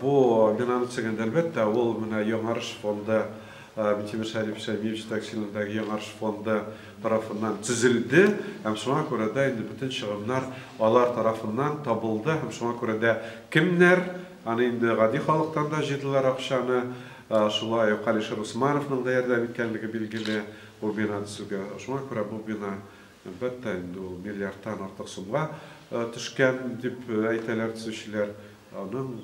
Бу мен аны түсінген әлбетте, ол мына Яңарыш фонды, Тимир Шарипович Шаймиевич жетекшілігіндегі Яңарыш фонды тарафынан түзілді. Һәм шуңа күрә дә инде бүтән чыгымнар алар тарафыннан табылды. Һәм шуңа күрә дә кемнәр, аны инде гади халыктан да җыйдылар акчаны. Шулай ук Алишер Усмановның да ярдәм иткәнлеге билгеле бу бина төзүгә. Шуңа күрә бу бина әлбәттә инде ул миллиардтан артык сумга төшкән дип әйтәләр төзүчеләр. Аның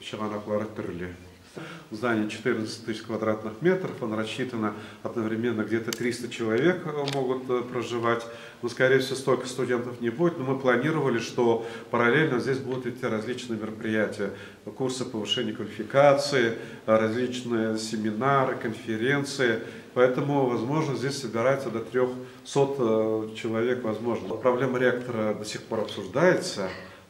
чыганаклары төрле. Здание 14 тысяч квадратных метров, он рассчитано одновременно где-то 300 человек могут проживать. Но, скорее всего, столько студентов не будет. Но мы планировали, что параллельно здесь будут идти различные мероприятия. Курсы повышения квалификации, различные семинары, конференции. Поэтому, возможно, здесь собирается до 300 человек, возможно. Проблема реактора до сих пор обсуждается.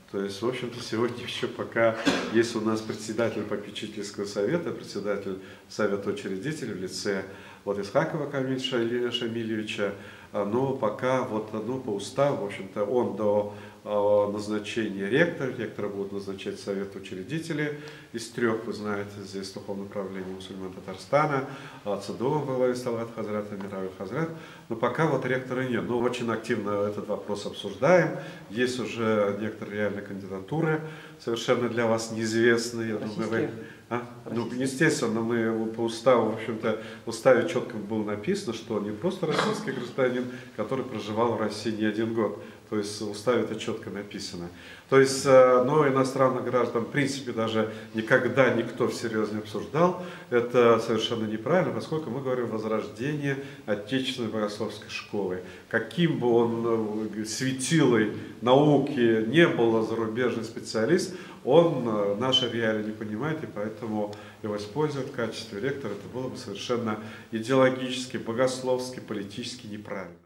То есть, в общем-то, сегодня еще пока есть у нас председатель попечительского совета, председатель совета учредителей в лице Исхакова Камиля Шамильевича, но пока вот, по уставу, в общем-то, он до назначения ректора будет назначать совет учредителей из 3, вы знаете, здесь духовное управление мусульман Татарстана, ЦДО во главе Талгат Хазрат, Мировой Хазрат, но пока вот ректора нет. Но очень активно этот вопрос обсуждаем, есть уже некоторые реальные кандидатуры, совершенно для вас неизвестные. Я думаю, вы... Ну, естественно, мы по уставу, в общем-то, в уставе четко было написано, что он не просто российский гражданин, который проживал в России не 1 год. То есть в уставе это четко написано. То есть, но иностранных граждан, в принципе, даже никогда никто всерьез не обсуждал. Это совершенно неправильно, поскольку мы говорим о возрождении отечественной богословской школы. Каким бы он светилой науки не был зарубежный специалист, он наши реалии не понимает, и поэтому его использовать в качестве ректора, это было бы совершенно идеологически, богословски, политически неправильно.